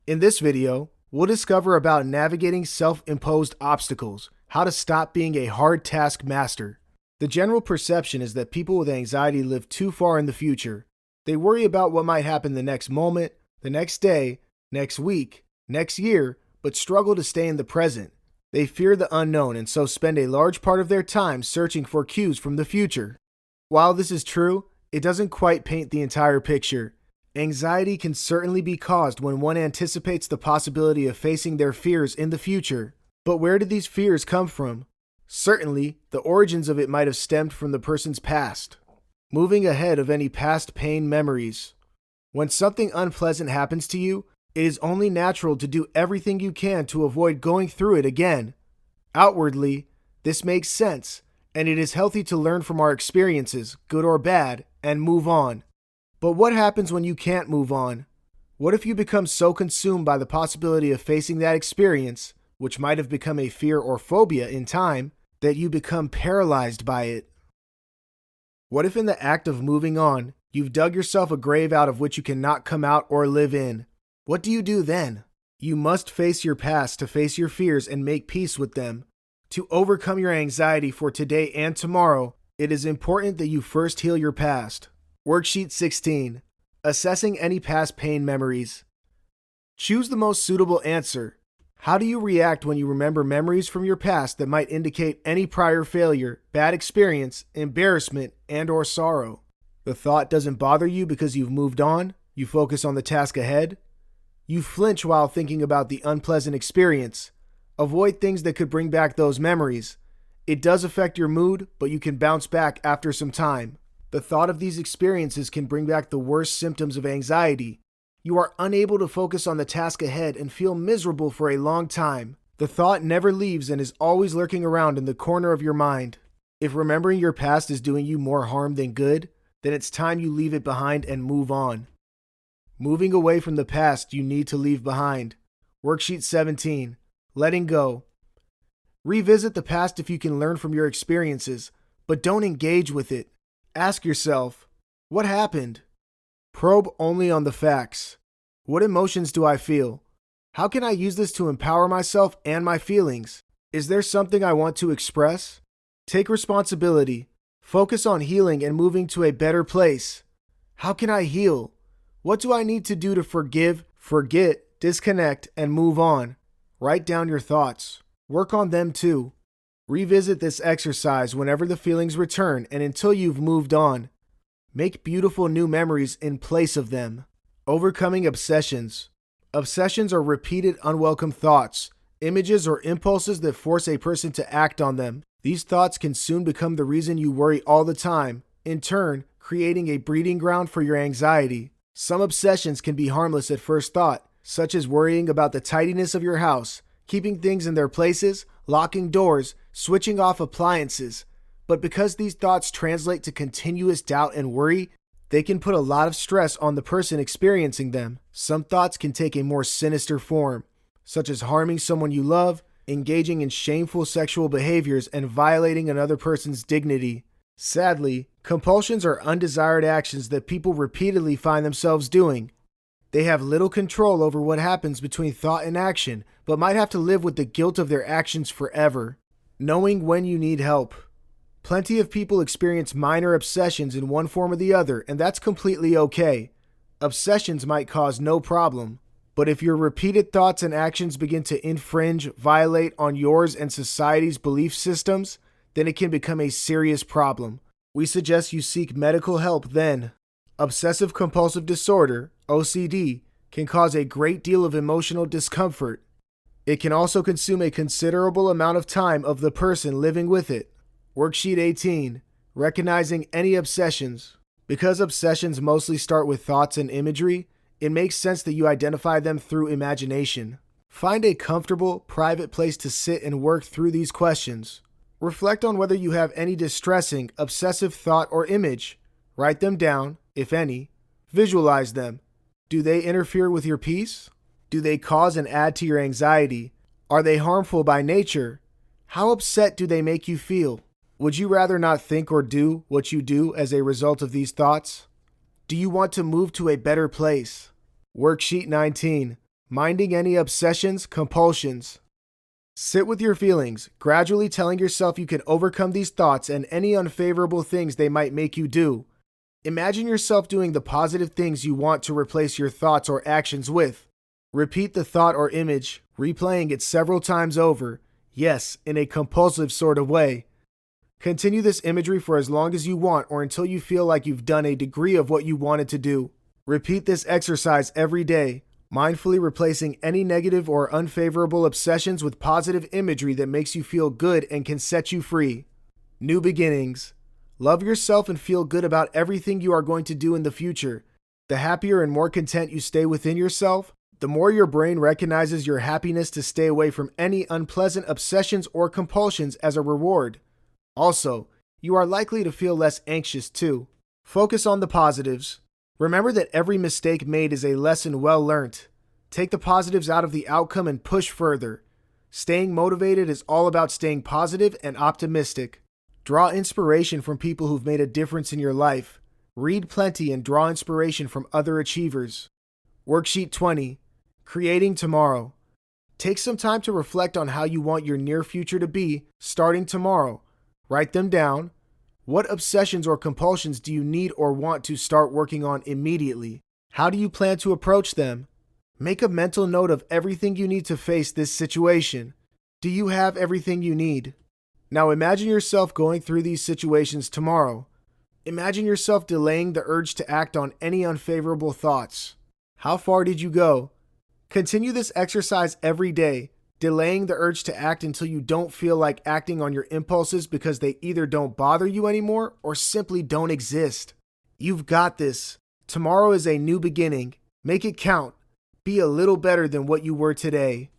In this video, we'll discover about navigating self-imposed obstacles, how to stop being a hard task master. The general perception is that people with anxiety live too far in the future. They worry about what might happen the next moment, the next day, next week, next year, but struggle to stay in the present. They fear the unknown and so spend a large part of their time searching for cues from the future. While this is true, it doesn't quite paint the entire picture. Anxiety can certainly be caused when one anticipates the possibility of facing their fears in the future. But where did these fears come from? Certainly, the origins of it might have stemmed from the person's past. Moving ahead of any past pain memories. When something unpleasant happens to you, it is only natural to do everything you can to avoid going through it again. Outwardly, this makes sense, and it is healthy to learn from our experiences, good or bad, and move on. But what happens when you can't move on? What if you become so consumed by the possibility of facing that experience, which might have become a fear or phobia in time, that you become paralyzed by it? What if in the act of moving on, you've dug yourself a grave out of which you cannot come out or live in? What do you do then? You must face your past to face your fears and make peace with them. To overcome your anxiety for today and tomorrow, it is important that you first heal your past. Worksheet 16. Assessing any past pain memories. Choose the most suitable answer. How do you react when you remember memories from your past that might indicate any prior failure, bad experience, embarrassment, and/or sorrow? The thought doesn't bother you because you've moved on. You focus on the task ahead. You flinch while thinking about the unpleasant experience. Avoid things that could bring back those memories. It does affect your mood, but you can bounce back after some time. The thought of these experiences can bring back the worst symptoms of anxiety. You are unable to focus on the task ahead and feel miserable for a long time. The thought never leaves and is always lurking around in the corner of your mind. If remembering your past is doing you more harm than good, then it's time you leave it behind and move on. Moving away from the past you need to leave behind. Worksheet 17. Letting go. Revisit the past if you can learn from your experiences, but don't engage with it. Ask yourself, what happened? Probe only on the facts. What emotions do I feel? How can I use this to empower myself and my feelings? Is there something I want to express? Take responsibility. Focus on healing and moving to a better place. How can I heal? What do I need to do to forgive, forget, disconnect, and move on? Write down your thoughts. Work on them too. Revisit this exercise whenever the feelings return and until you've moved on. Make beautiful new memories in place of them. Overcoming obsessions. Obsessions are repeated unwelcome thoughts, images, or impulses that force a person to act on them. These thoughts can soon become the reason you worry all the time, in turn, creating a breeding ground for your anxiety. Some obsessions can be harmless at first thought, such as worrying about the tidiness of your house, keeping things in their places, locking doors, switching off appliances. But because these thoughts translate to continuous doubt and worry, they can put a lot of stress on the person experiencing them. Some thoughts can take a more sinister form, such as harming someone you love, engaging in shameful sexual behaviors, and violating another person's dignity. Sadly, compulsions are undesired actions that people repeatedly find themselves doing. They have little control over what happens between thought and action, but might have to live with the guilt of their actions forever. Knowing when you need help. Plenty of people experience minor obsessions in one form or the other, and that's completely okay. Obsessions might cause no problem. But if your repeated thoughts and actions begin to infringe, violate on yours and society's belief systems, then it can become a serious problem. We suggest you seek medical help then. Obsessive compulsive disorder, OCD, can cause a great deal of emotional discomfort. It can also consume a considerable amount of time of the person living with it. Worksheet 18. Recognizing any obsessions. Because obsessions mostly start with thoughts and imagery, it makes sense that you identify them through imagination. Find a comfortable, private place to sit and work through these questions. Reflect on whether you have any distressing, obsessive thought or image. Write them down, if any. Visualize them. Do they interfere with your peace? Do they cause and add to your anxiety? Are they harmful by nature? How upset do they make you feel? Would you rather not think or do what you do as a result of these thoughts? Do you want to move to a better place? Worksheet 19. minding any obsessions, compulsions. Sit with your feelings, gradually telling yourself you can overcome these thoughts and any unfavorable things they might make you do. Imagine yourself doing the positive things you want to replace your thoughts or actions with. Repeat the thought or image, replaying it several times over, yes, in a compulsive sort of way. Continue this imagery for as long as you want or until you feel like you've done a degree of what you wanted to do. Repeat this exercise every day, mindfully replacing any negative or unfavorable obsessions with positive imagery that makes you feel good and can set you free. New beginnings. Love yourself and feel good about everything you are going to do in the future. The happier and more content you stay within yourself, the more your brain recognizes your happiness to stay away from any unpleasant obsessions or compulsions as a reward. Also, you are likely to feel less anxious too. Focus on the positives. Remember that every mistake made is a lesson well learnt. Take the positives out of the outcome and push further. Staying motivated is all about staying positive and optimistic. Draw inspiration from people who've made a difference in your life. Read plenty and draw inspiration from other achievers. Worksheet 20. Creating tomorrow. Take some time to reflect on how you want your near future to be starting tomorrow. Write them down. What obsessions or compulsions do you need or want to start working on immediately? How do you plan to approach them? Make a mental note of everything you need to face this situation. Do you have everything you need? Now imagine yourself going through these situations tomorrow. Imagine yourself delaying the urge to act on any unfavorable thoughts. How far did you go? Continue this exercise every day, delaying the urge to act until you don't feel like acting on your impulses because they either don't bother you anymore or simply don't exist. You've got this. Tomorrow is a new beginning. Make it count. Be a little better than what you were today.